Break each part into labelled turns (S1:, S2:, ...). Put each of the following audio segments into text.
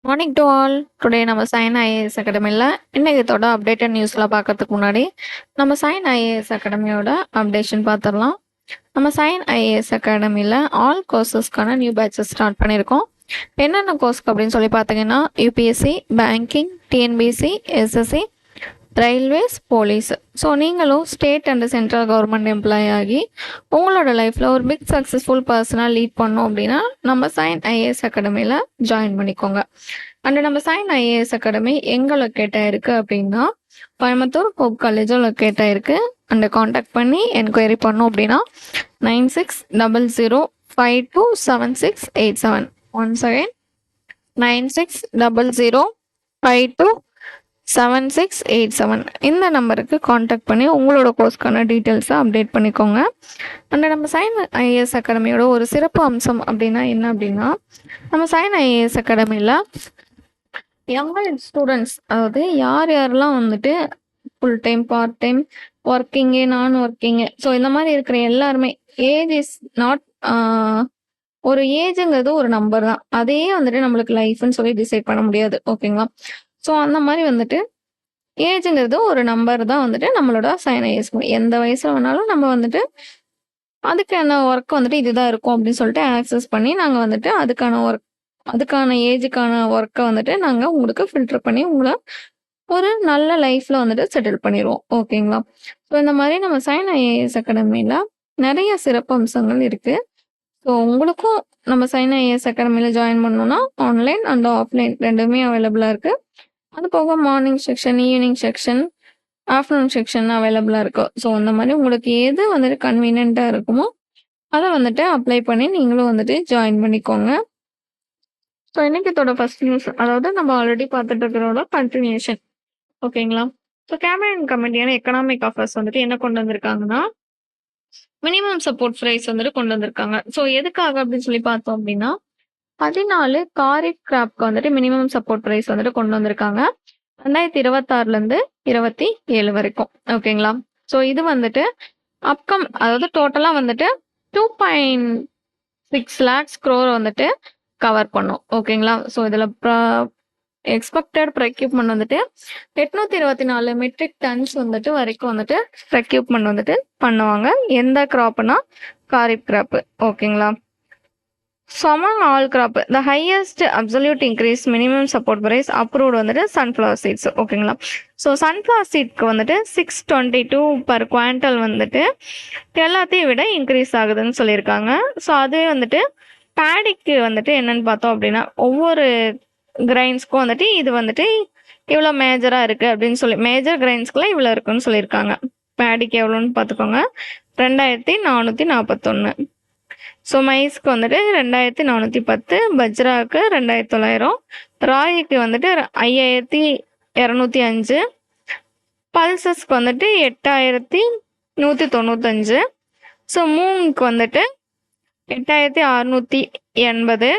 S1: Morning to all. Today நம்ம Sign IAS அகாடமியில் இன்னைக்கத்தோட updated நியூஸ்லாம் பார்க்கறதுக்கு முன்னாடி நம்ம சைன் ஐஏஎஸ் அகாடமியோட அப்டேஷன் பார்த்துடலாம். நம்ம சைன் ஐஏஎஸ் அகாடமியில் ஆல் கோர்சஸ்க்கான நியூ பேட்சஸ் ஸ்டார்ட் பண்ணியிருக்கோம். என்னென்ன கோர்ஸ்க்கு அப்படின்னு சொல்லி பார்த்தீங்கன்னா UPSC, banking, TNPSC, SSC, railways, police. So நீங்களும் state and central government employee ஆகி உங்களோட லைஃப்பில் ஒரு பிக் சக்ஸஸ்ஃபுல் பர்சனாக லீட் பண்ணோம் அப்படின்னா நம்ம சைன் ஐஏஎஸ் அகாடமியில் ஜாயின் பண்ணிக்கோங்க. அண்ட் நம்ம சைன் ஐஏஎஸ் அகாடமி எங்கே லொக்கேட் ஆயிருக்கு அப்படின்னா கோயம்புத்தூர் ஹோப் காலேஜும் லொக்கேட் ஆயிருக்கு. அண்ட் காண்டாக்ட் பண்ணி என்கொயரி பண்ணோம் அப்படின்னா 9600527687. ஒன்ஸ் அகைன் 9600527687 இந்த நம்பருக்கு காண்டாக்ட் பண்ணி உங்களோட கோர்ஸ்க்கான டீட்டெயில்ஸை அப்டேட் பண்ணிக்கோங்க. அண்ட் நம்ம சைன் ஐஏஎஸ் அகாடமியோட ஒரு சிறப்பு அம்சம் அப்படின்னா என்ன அப்படின்னா நம்ம சைன் ஐஏஎஸ் அகாடமியில் யங்கர் ஸ்டூடெண்ட்ஸ், அதாவது யார் யாரெல்லாம் வந்துட்டு full time, part time, working, நான் ஒர்க்கிங்கு, ஸோ இந்த மாதிரி இருக்கிற எல்லாருமே ஏஜ் இஸ் நாட் ஒரு ஏஜுங்கிறது ஒரு நம்பர் தான். அதையே வந்துட்டு நம்மளுக்கு லைஃப்னு சொல்லி டிசைட் பண்ண முடியாது. ஓகேங்களா? ஸோ அந்த மாதிரி வந்துட்டு ஏஜுங்கிறது ஒரு நம்பர் தான் வந்துட்டு நம்மளோட சைன் ஐஏஎஸ். எந்த வயசுல வேணாலும் நம்ம வந்துட்டு அதுக்கான ஒர்க் வந்துட்டு இதுதான் இருக்கும் அப்படின்னு சொல்லிட்டு ஆக்சஸ் பண்ணி நாங்கள் வந்துட்டு அதுக்கான ஏஜுக்கான ஒர்க்கை வந்துட்டு நாங்கள் உங்களுக்கு ஃபில்டர் பண்ணி உங்களை ஒரு நல்ல லைஃப்ல வந்துட்டு செட்டில் பண்ணிடுவோம். ஓகேங்களா? ஸோ இந்த மாதிரி நம்ம சைன் ஐஏஎஸ் அகாடமியில் நிறைய சிறப்பு அம்சங்கள் இருக்கு. ஸோ உங்களுக்கும் நம்ம சைன் ஐஏஎஸ் அகாடமியில் ஜாயின் பண்ணோம்னா ஆன்லைன் அண்ட் ஆஃப்லைன் ரெண்டுமே அவைலபிளாக இருக்கு. அது போக morning section, evening section, afternoon section அவைலபிளாக இருக்கும். ஸோ அந்த மாதிரி உங்களுக்கு எது வந்துட்டு கன்வீனியண்ட்டாக இருக்குமோ அதை வந்துட்டு அப்ளை பண்ணி நீங்களும் வந்துட்டு ஜாயின் பண்ணிக்கோங்க. ஸோ இன்னைக்கத்தோட ஃபர்ஸ்ட் நியூஸ், அதாவது நம்ம ஆல்ரெடி பார்த்துட்டு இருக்கிறோட கண்டினியூஷன். ஓகேங்களா? ஸோ கேபினட் கமிட்டியான எக்கனாமிக் ஆஃபர்ஸ் வந்துட்டு என்ன கொண்டு வந்திருக்காங்கன்னா மினிமம் சப்போர்ட் ப்ரைஸ் வந்துட்டு கொண்டு வந்திருக்காங்க. ஸோ எதுக்காக அப்படின்னு சொல்லி பார்த்தோம் அப்படின்னா 14 காரிஃப் கிராப்க்கு வந்துட்டு மினிமம் சப்போர்ட் ப்ரைஸ் வந்துட்டு கொண்டு வந்திருக்காங்க 2026 27 வரைக்கும். ஓகேங்களா? ஸோ இது வந்துட்டு அதாவது டோட்டலா வந்துட்டு 2.6 lakhs crore வந்துட்டு கவர் பண்ணும். ஓகேங்களா? ஸோ இதுல எக்ஸ்பெக்டட் ப்ரெக்யூப்மெண்ட் வந்துட்டு 824 மெட்ரிக் டன்ஸ் வந்துட்டு வரைக்கும் வந்துட்டு ப்ரெக்யூப்மெண்ட் வந்துட்டு பண்ணுவாங்க. எந்த கிராப்னா காரிப் கிராப். ஓகேங்களா? So among all crop the highest absolute increase minimum support price approved வந்துட்டு சன்ஃப்ளவர் சீட்ஸ். ஓகேங்களா? ஸோ சன்ஃப்ளவர் சீட்க்கு வந்துட்டு 622 பர் குவான்டல் வந்துட்டு எல்லாத்தையும் விட இன்க்ரீஸ் ஆகுதுன்னு சொல்லியிருக்காங்க. ஸோ அதுவே வந்துட்டு பேடிக்கு வந்துட்டு என்னன்னு பார்த்தோம் அப்படின்னா ஒவ்வொரு கிரைன்ஸ்க்கும் வந்துட்டு இது வந்துட்டு இவ்வளோ மேஜராக இருக்குது அப்படின்னு சொல்லி மேஜர் கிரைன்ஸ்க்குலாம் இவ்வளோ இருக்குன்னு சொல்லியிருக்காங்க. பேடிக்கு எவ்வளோன்னு பார்த்துக்கோங்க, 2441. ஸோ மைஸ்க்கு வந்துட்டு 2410, பஜ்ராவுக்கு 2900, ராகிக்கு வந்துட்டு 5205, பல்சஸ்க்கு வந்துட்டு 8195, ஸோ மூங்குக்கு வந்துட்டு 8680,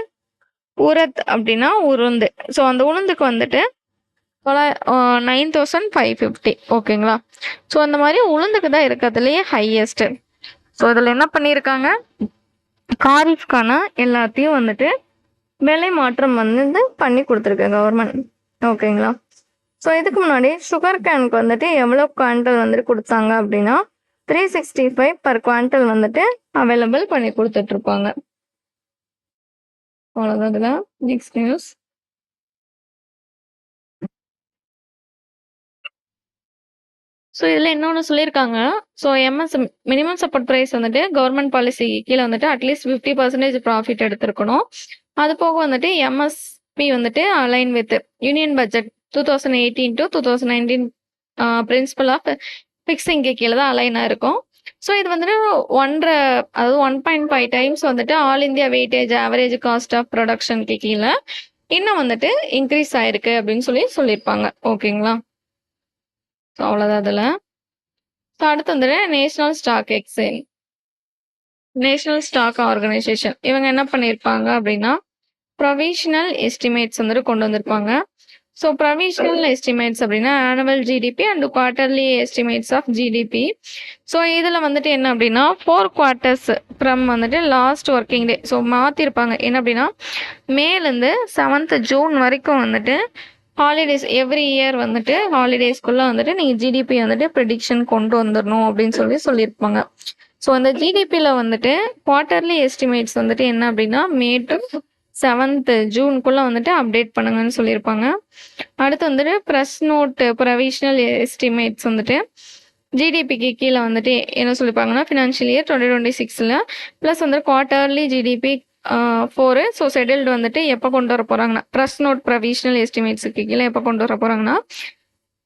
S1: உரத் அப்படின்னா உளுந்து. ஸோ அந்த உளுந்துக்கு வந்துட்டு 9550. ஓகேங்களா? ஸோ அந்த மாதிரி உளுந்துக்கு தான் இருக்கிறதுலையே ஹையஸ்ட். ஸோ இதில் என்ன பண்ணியிருக்காங்க, காரிஃப்கான எல்லாத்தையும் வந்துட்டு விலை மாற்றம் வந்து பண்ணி கொடுத்துருக்கு கவர்மெண்ட். ஓகேங்களா? ஸோ இதுக்கு முன்னாடி சுகர் கேனுக்கு வந்துட்டு எவ்வளோ குவான்டல் வந்துட்டு கொடுத்தாங்க அப்படின்னா 365 பர் குவான்டல் வந்துட்டு அவைலபிள் பண்ணி கொடுத்துட்ருப்பாங்க. அவ்வளோதான் இதில் நெக்ஸ்ட் நியூஸ். ஸோ இதில் இன்னொன்று சொல்லியிருக்காங்க. ஸோ மினிமம் சப்போர்ட் ப்ரைஸ் வந்துட்டு கவர்மெண்ட் பாலிசி கீழே வந்துட்டு அட்லீஸ்ட் 50% ப்ராஃபிட் எடுத்திருக்கணும். அது போக வந்துட்டு எம்எஸ்பி வந்துட்டு align with union budget 2018 to 2019 principle of ஃபிக்ஸிங்க்கு கீழே தான் அலைனாக இருக்கும். ஸோ இது வந்துட்டு 1.5 டைம்ஸ் வந்துட்டு all India weightage average cost of ப்ரொடக்ஷனுக்கு கீழே இன்னும் வந்துட்டு இன்க்ரீஸ் ஆயிருக்கு அப்படின்னு சொல்லியிருப்பாங்க. ஓகேங்களா? ஸோ அவ்வளோதான் அதில். ஸோ அடுத்து வந்துட்டு நேஷனல் ஸ்டாக் ஆர்கனைசேஷன் இவங்க என்ன பண்ணியிருப்பாங்க அப்படின்னா ப்ரொவிஷனல் எஸ்டிமேட்ஸ் வந்துட்டு கொண்டு வந்திருப்பாங்க. ஸோ ப்ரொவிஷனல் எஸ்டிமேட்ஸ் அப்படின்னா annual GDP and quarterly estimates of GDP. So இதில் வந்துட்டு என்ன அப்படின்னா 4 குவார்ட்டர்ஸ் ஃப்ரம் வந்துட்டு லாஸ்ட் ஒர்க்கிங் டே. ஸோ மாற்றிருப்பாங்க என்ன அப்படின்னா மேலேருந்து 7th ஜூன் வரைக்கும் வந்துட்டு ஹாலிடேஸ் எவ்ரி இயர் வந்துட்டு ஹாலிடேஸ்க்குள்ளே வந்துட்டு நீங்கள் ஜிடிபி வந்துட்டு ப்ரெடிக்ஷன் கொண்டு வந்துடணும் அப்படின்னு சொல்லியிருப்பாங்க. ஸோ அந்த ஜிடிபியில் வந்துட்டு குவார்ட்டர்லி எஸ்டிமேட்ஸ் வந்துட்டு என்ன அப்படின்னா மே டு 7th ஜூனுக்குள்ளே வந்துட்டு அப்டேட் பண்ணுங்கன்னு சொல்லியிருப்பாங்க. அடுத்து வந்துட்டு ப்ரெஸ் நோட்டு ப்ரொவிஷனல் எஸ்டிமேட்ஸ் வந்துட்டு ஜிடிபிக்கு கீழே வந்துட்டு என்ன சொல்லியிருப்பாங்கன்னா ஃபினான்ஷியல் இயர் 2026 ப்ளஸ் வந்துட்டு குவார்ட்டர்லி ஜிடிபி 4. ஸோ ஷெட்யூல்டு வந்துட்டு எப்போ கொண்டு வர போகிறாங்கன்னா ப்ரெஸ் நோட் ப்ரொவிஷனல் எஸ்டிமேட்ஸுக்கு கீழே எப்போ கொண்டு வர போகிறாங்கன்னா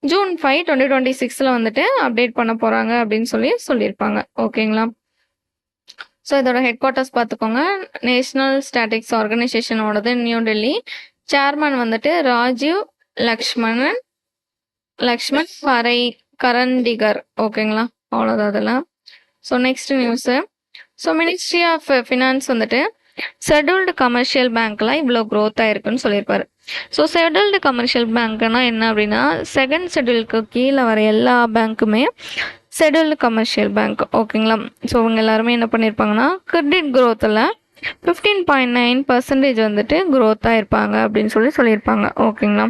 S1: June 5, 2026 வந்துட்டு அப்டேட் பண்ண போகிறாங்க அப்படின்னு சொல்லியிருப்பாங்க. ஓகேங்களா? ஸோ இதோட ஹெட் குவார்ட்டர்ஸ் பார்த்துக்கோங்க. நேஷ்னல் ஸ்டாட்டிக்ஸ் ஆர்கனைசேஷனோடது நியூ டெல்லி. சேர்மன் வந்துட்டு ராஜீவ் லக்ஷ்மண் கரண்டிகர். ஓகேங்களா? அவ்வளோதான் அதெல்லாம். So next news. So ministry of finance வந்துட்டு ஷெட்யூல்டு கமர்ஷியல் பேங்க்லாம் இவ்வளோ க்ரோத் ஆயிருக்குன்னு சொல்லியிருப்பாரு. ஸோ ஷெட்யூல்டு கமர்ஷியல் பேங்க்னா என்ன அப்படின்னா செகண்ட் ஷெட்யூலுக்கு கீழே வர எல்லா பேங்க்குமே ஷெட்யூல்டு கமர்ஷியல் பேங்க். ஓகேங்களா? ஸோ இவங்க எல்லாருமே என்ன பண்ணியிருப்பாங்கன்னா கிரெடிட் க்ரோத்தில் 15.9% வந்துட்டு க்ரோத் ஆகிருப்பாங்க அப்படின்னு சொல்லியிருப்பாங்க. ஓகேங்களா?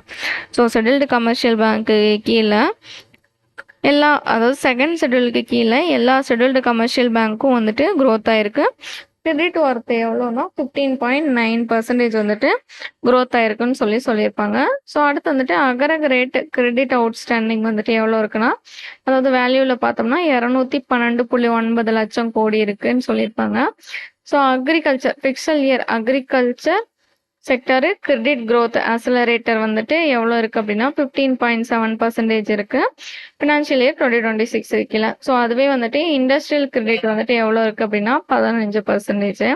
S1: ஸோ ஷெட்யூல்டு கமர்ஷியல் பேங்க்கு கீழே அதாவது செகண்ட் ஷெட்யூலுக்கு கீழே எல்லா ஷெட்யூல்டு கமர்ஷியல் பேங்க்கும் வந்துட்டு க்ரோத் ஆகிருக்கு. கிரெடிட் ஒர்த் எவ்வளோனா 15.9% வந்துட்டு க்ரோத் ஆயிருக்குன்னு சொல்லியிருப்பாங்க. ஸோ அடுத்து வந்துட்டு அகரகரேட் கிரெடிட் அவுட்ஸ்டாண்டிங் வந்துட்டு எவ்வளோ இருக்குன்னா அதாவது வேல்யூவில் பார்த்தோம்னா 212.9 லட்சம் கோடி இருக்குன்னு சொல்லியிருப்பாங்க. So agriculture pixel year agriculture sector credit growth accelerator வந்துட்டு எவ்வளோ இருக்குது அப்படின்னா 15.7% இருக்குது ஃபினான்ஷியல் இயர் 2026 இருக்கல. ஸோ அதுவே வந்துட்டு இண்டஸ்ட்ரியல் கிரெடிட் வந்துட்டு எவ்வளோ இருக்குது அப்படின்னா 15%.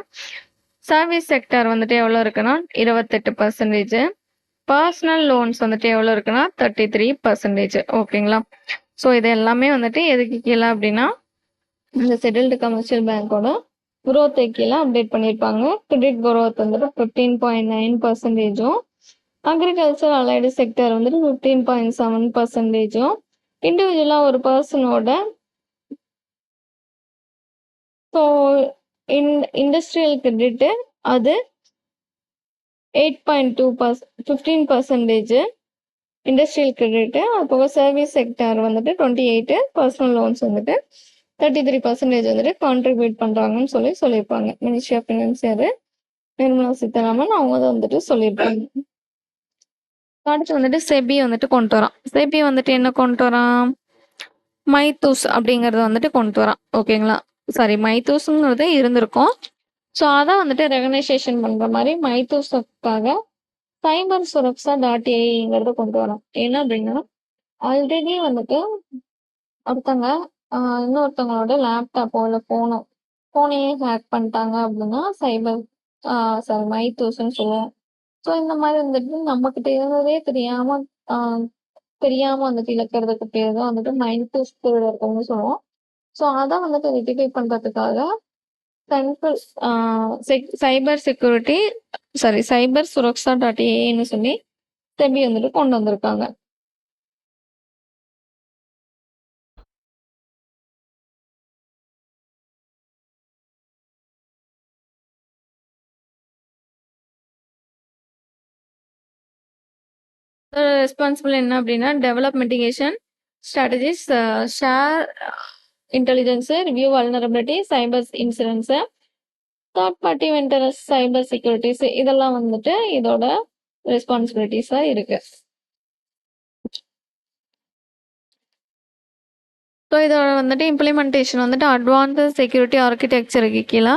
S1: சர்வீஸ் செக்டர் வந்துட்டு எவ்வளோ இருக்குன்னா 28%. பர்சனல் லோன்ஸ் வந்துட்டு எவ்வளோ இருக்குன்னா 33%. ஓகேங்களா? ஸோ இது எல்லாமே வந்துட்டு எதுக்கு கீழே அப்படின்னா இந்த ஷெட்யூல்டு கமர்ஷியல் பேங்கோட குரோத் கீழே அப்டேட் பண்ணியிருப்பாங்க. கிரெடிட் குரோத் வந்துட்டு 15.9%. அக்ரிகல்ச்சர் அலைடு செக்டர் வந்துட்டு 15.7%. இண்டிவிஜுவலாக ஒரு பர்சனோட ஸோ இண்டஸ்ட்ரியல் கிரெடிட்டு அது 15% இண்டஸ்ட்ரியல் கிரெடிட்டு. அது போக சர்வீஸ் செக்டர் வந்துட்டு 28, பர்சனல் லோன்ஸ் வந்துட்டு 33% வந்துட்டு கான்ட்ரிபியூட் பண்ணுறாங்கன்னு சொல்லியிருப்பாங்க. மினிஸ்ட்ரி ஆஃப் ஃபினான்ஸ் யாரு நிர்மலா சீதாராமன் அவங்க தான் வந்துட்டு சொல்லியிருப்பாங்க. அடுத்து வந்துட்டு செபி வந்துட்டு கொண்டு வரான். செபி வந்துட்டு என்ன கொண்டு வரான் மைத்தூஸ் அப்படிங்கிறத வந்துட்டு கொண்டு வரான். ஓகேங்களா? சாரி மைத்தூஸுங்கிறது இருந்திருக்கும். ஸோ அதை வந்துட்டு ரெகனைசேஷன் பண்ணுற மாதிரி மைத்தூஸுக்காக சைபர் சுரக்ஷா.ஏஐங்கிறத கொண்டு வரோம். என்ன அப்படின்னா ஆல்ரெடி வந்துட்டு இன்னொருத்தவங்களோட லேப்டாப்போ இல்லை ஃபோனையே ஹேக் பண்ணிட்டாங்க அப்படின்னா மைத்தூஸ்ன்னு சொல்லுவோம். ஸோ இந்த மாதிரி வந்துட்டு நம்மக்கிட்ட இருந்ததே தெரியாம வந்துட்டு இழக்கிறதுக்கு பேர் தான் வந்துட்டு மைத்தூஸ் பேர் இருக்கவங்க சொல்லுவோம். ஸோ அதை வந்துட்டு ரெட்டிஃபை பண்ணுறதுக்காக சென்ட்ரல் சைபர் சுரக்ஷா.ஏஐன்னு சொல்லி செபி வந்துட்டு கொண்டு வந்திருக்காங்க. ரெஸ்பான்சிபிள் என்ன அப்படின்னா develop mitigation strategies, share intelligence, review vulnerability, cyber insurance, third party vendors, cyber securities இதெல்லாம் வந்துட்டு இதோட ரெஸ்பான்சிபிலிட்டிஸாக இருக்கு. ஸோ இதோட வந்துட்டு இம்ப்ளிமெண்டேஷன் வந்துட்டு அட்வான்ஸ்டு செக்யூரிட்டி ஆர்கிடெக்சருக்கு கீழே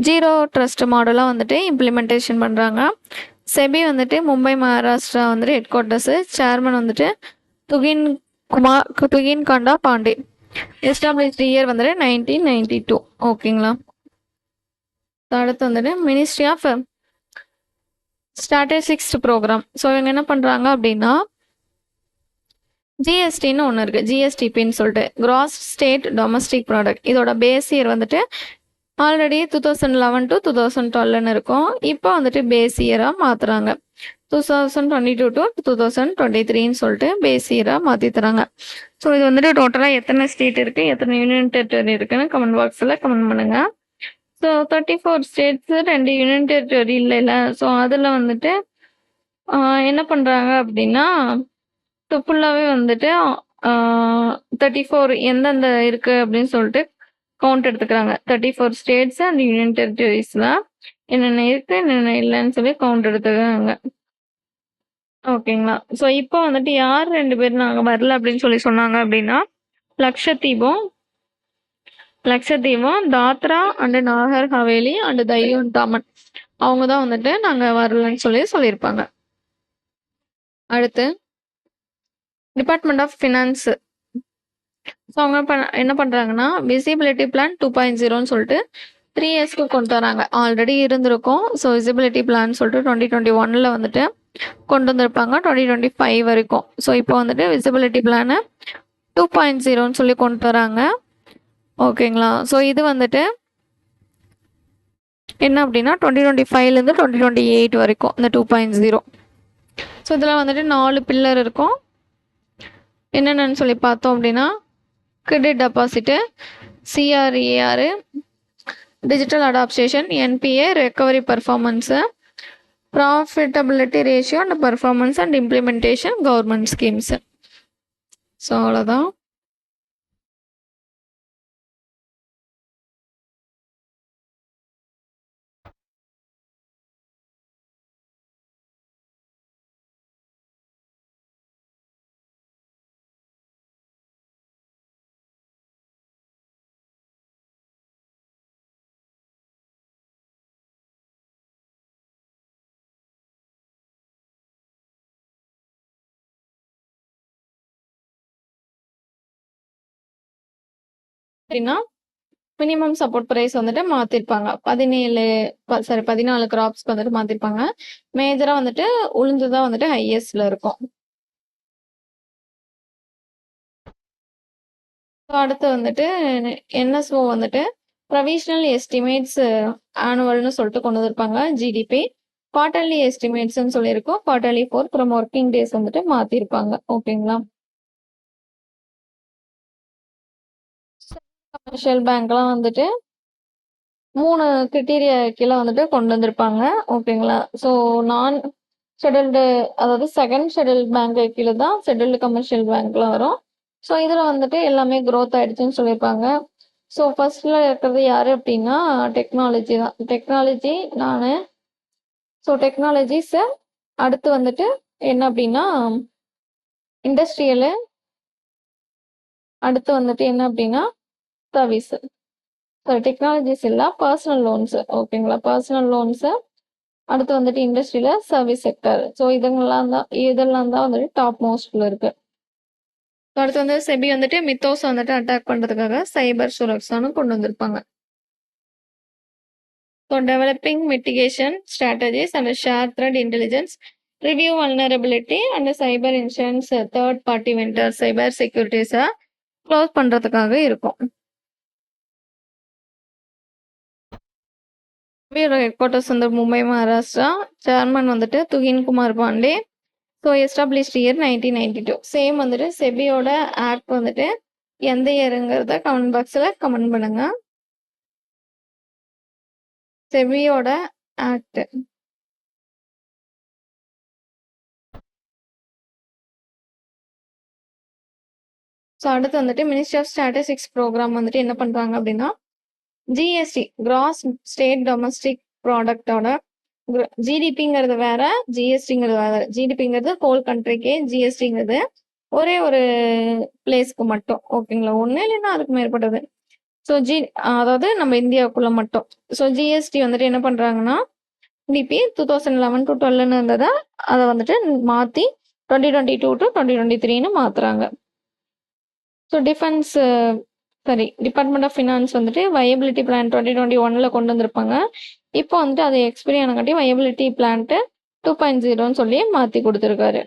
S1: ஜீரோ ட்ரஸ்ட் மாடலாக வந்துட்டு இம்ப்ளிமெண்டேஷன் பண்ணுறாங்க. செபி வந்துட்டு மும்பை மகாராஷ்டிரா வந்துட்டு ஹெட் குவார்ட்டர்ஸு. சேர்மன் வந்துட்டு துகின் காண்டா பாண்டே. எஸ்டாப்ளிஷ்ட் இயர் வந்துட்டு 1992. ஓகேங்களா? அடுத்து வந்துட்டு ministry of statistics programme. So இவங்க என்ன பண்ணுறாங்க அப்படின்னா ஜிஎஸ்டின்னு ஒன்று இருக்குது, ஜிஎஸ்டிபின்னு சொல்லிட்டு கிராஸ் ஸ்டேட் டொமஸ்டிக் ப்ராடக்ட். இதோட பேஸ் இயர் வந்துட்டு ஆல்ரெடி 2011 to 2012 இருக்கும். இப்போ வந்துட்டு பேஸ் இயராக மாற்றுறாங்க. 2022 to 2023ன்னு சொல்லிட்டு பேஸ் இயராக மாற்றி தராங்க. ஸோ இது வந்துட்டு டோட்டலாக எத்தனை ஸ்டேட் இருக்குது, எத்தனை யூனியன் டெரிட்டரி இருக்குன்னு கமெண்ட் பாக்ஸில் கமெண்ட் பண்ணுங்கள். ஸோ 34 ஸ்டேட்ஸு 2 யூனியன் டெரிட்டரி இல்லைல்ல. ஸோ அதில் வந்துட்டு என்ன பண்ணுறாங்க அப்படின்னா ஃபுல்லாகவே வந்துட்டு 34 எந்தெந்த இருக்குது அப்படின்னு சொல்லிட்டு கவுண்ட் எடுத்துக்கிறாங்க. 34 ஸ்டேட்ஸ் அண்ட் யூனியன் டெரிட்டரிஸில் என்னென்ன இருக்குது என்னென்ன இல்லைன்னு சொல்லி கவுண்ட் எடுத்துக்கிறாங்க. ஓகேங்களா. ஸோ இப்போ வந்துட்டு யார் 2 பேர் நாங்கள் வரல அப்படின்னு சொல்லி சொன்னாங்க அப்படின்னா லக்ஷதீபம், தாத்ரா அண்டு நாகர் ஹவேலி அண்டு தையூன் தாமன் அவங்க தான் வந்துட்டு நாங்கள் வரலன்னு சொல்லியிருப்பாங்க. அடுத்து டிபார்ட்மெண்ட் ஆஃப் ஃபினான்ஸ். ஸோ அவங்க என்ன பண்ணுறாங்கன்னா விசிபிலிட்டி பிளான் 2.0ன்னு சொல்லிட்டு 3 இயர்ஸ்க்கு கொண்டு வராங்க. ஆல்ரெடி இருந்திருக்கும். ஸோ விசிபிலிட்டி பிளான் சொல்லிட்டு 2021 வந்துட்டு கொண்டு வந்திருப்பாங்க 2025 வரைக்கும். ஸோ இப்போ வந்துட்டு விசிபிலிட்டி பிளானை 2.0ன்னு சொல்லி கொண்டு வராங்க. ஓகேங்களா. ஸோ இது வந்துட்டு என்ன அப்படின்னா 2025லேருந்து 2028 வரைக்கும் இந்த 2.0. ஸோ இதில் வந்துட்டு 4 பில்லர் இருக்கும். என்னென்னு சொல்லி பார்த்தோம் அப்படின்னா credit deposit, CRAR, digital adaptation, NPA, recovery performance, profitability ratio and performance and implementation government schemes. So அவ்வளோதான். அப்படின்னா மினிமம் சப்போர்ட் ப்ரைஸ் வந்துட்டு மாற்றிருப்பாங்க. 14 கிராப்ஸ்க்கு வந்துட்டு மாற்றிருப்பாங்க. மேஜராக வந்துட்டு உளுந்து தான் வந்துட்டு ஹையஸ்டில் இருக்கும். அடுத்து வந்துட்டு என்எஸ்ஓ வந்துட்டு ப்ரொவிஷனல் எஸ்டிமேட்ஸ் ஆனுவல்னு சொல்லிட்டு கொண்டு வந்திருப்பாங்க. ஜிடிபி குவார்டர்லி எஸ்டிமேட்ஸ்ன்னு சொல்லியிருக்கோம். குவார்டர்லி 4 அப்புறம் ஒர்க்கிங் டேஸ் வந்துட்டு மாற்றிருப்பாங்க. ஓகேங்களா. கமர்ஷியல் பேங்க்லாம் வந்துட்டு 3 கிரிட்டீரியா கீழே வந்துட்டு கொண்டு வந்திருப்பாங்க. ஓகேங்களா. ஸோ நான் ஷெட்யூல்டு அதாவது செகண்ட் ஷெட்யூல் பேங்க் கீழே தான் ஷெட்யூல்டு கமர்ஷியல் பேங்க்லாம் வரும். ஸோ இதில் வந்துட்டு எல்லாமே க்ரோத் ஆகிடுச்சுன்னு சொல்லியிருப்பாங்க. ஸோ ஃபர்ஸ்டில் இருக்கிறது யார் அப்படின்னா டெக்னாலஜி தான். டெக்னாலஜி ஸோ டெக்னாலஜிஸு அடுத்து வந்துட்டு என்ன அப்படின்னா இண்டஸ்ட்ரியலு, அடுத்து வந்துட்டு என்ன அப்படின்னா சர்வீஸு. ஸோ டெக்னாலஜிஸ் இல்லை, பர்சனல் லோன்ஸு. ஓகேங்களா. பர்சனல் லோன்ஸு அடுத்து வந்துட்டு இண்டஸ்ட்ரியில் சர்வீஸ் செக்டர். ஸோ இதெல்லாம் தான் வந்துட்டு டாப் மோஸ்ட்ல இருக்கு. அடுத்து வந்து செபி வந்துட்டு மித்தோஸ் வந்துட்டு அட்டாக் பண்ணுறதுக்காக சைபர் சுரக்ஷான்னு கொண்டு வந்திருப்பாங்க. So developing mitigation strategies and share threat intelligence, review vulnerability and cyber insurance, third party vendor, cyber செக்யூரிட்டிஸை க்ளோஸ் பண்ணுறதுக்காக இருக்கும். ஹெட் குவார்ட்டர்ஸ் வந்து மும்பை, மகாராஷ்டிரா. சேர்மன் வந்துட்டு Tuhin Kumar Pandey. So established year 1992. Same வந்துட்டு செபியோட ஆக்ட் வந்துட்டு எந்த இயருங்கிறத கமெண்ட் பாக்ஸில் கமெண்ட் பண்ணுங்க. செபியோட ஆக்ட் ஸோ அடுத்து வந்துட்டு மினிஸ்ட்ரி ஆஃப் ஸ்டாட்டிஸ்டிக்ஸ் ப்ரோக்ராம் வந்துட்டு என்ன பண்ணுறாங்க அப்படின்னா ஜிஎஸ்டி கிராஸ் ஸ்டேட் டொமஸ்டிக் ப்ராடக்டோட ஜிடிபிங்கிறது வேற, ஜிஎஸ்டிங்கிறது வேற. ஜிடிபிங்கிறது ஹோல் கண்ட்ரிக்கே, ஜிஎஸ்டிங்கிறது ஒரே ஒரு பிளேஸ்க்கு மட்டும். ஓகேங்களா. ஒன்று இல்லைன்னா அதுக்கு மேற்பட்டது. ஸோ அதாவது நம்ம இந்தியாவுக்குள்ள மட்டும். ஸோ ஜிஎஸ்டி வந்துட்டு என்ன பண்ணுறாங்கன்னா டிபி 2011 to 12 இருந்ததை அதை வந்துட்டு மாற்றி 2022 to 2023ன்னு மாற்றுறாங்க. ஸோ டிபார்ட்மெண்ட் ஆஃப் ஃபினான்ஸ் வந்துட்டு வயபிலிட்டி பிளான் 2021 கொண்டு வந்திருப்பாங்க. இப்போ வந்துட்டு அது எக்ஸ்பைரி ஆனங்காட்டி வயபிலிட்டி பிளான்ட்டு 2.0ன்னு சொல்லி மாற்றி கொடுத்துருக்காரு.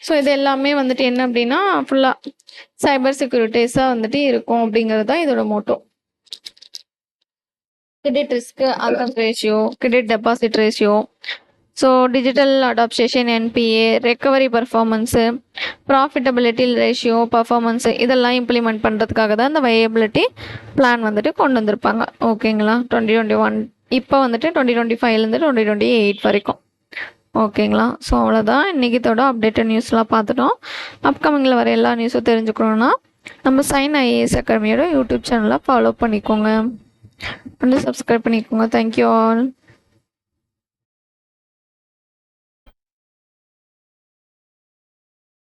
S1: ஸோ இது எல்லாமே வந்துட்டு என்ன அப்படின்னா ஃபுல்லாக சைபர் செக்யூரிட்டிஸாக வந்துட்டு இருக்கும் அப்படிங்கிறது தான் இதோட motto. Credit risk asset ratio, credit deposit ratio, so digital adaptation, NPA, recovery performance, profitability ratio, performance இதெல்லாம் இம்ப்ளிமெண்ட் பண்ணுறதுக்காக தான் இந்த வயபிலிட்டி பிளான் வந்துட்டு கொண்டு வந்திருப்பாங்க. ஓகேங்களா? 2021 இப்போ வந்துட்டு 2025லேருந்து 2028 வரைக்கும். ஓகேங்களா? ஸோ அவ்வளோதான் இன்றைக்கித்தோட அப்டேட்டட் நியூஸ்லாம் பார்த்துட்டோம். அப்கமிங்கில் வர எல்லா நியூஸும் தெரிஞ்சுக்கணுன்னா நம்ம சைன் ஐஏஎஸ் அகாடமியோட யூடியூப் சேனலை ஃபாலோ பண்ணிக்கோங்க, வந்து சப்ஸ்கிரைப் பண்ணிக்கோங்க. Thank you all.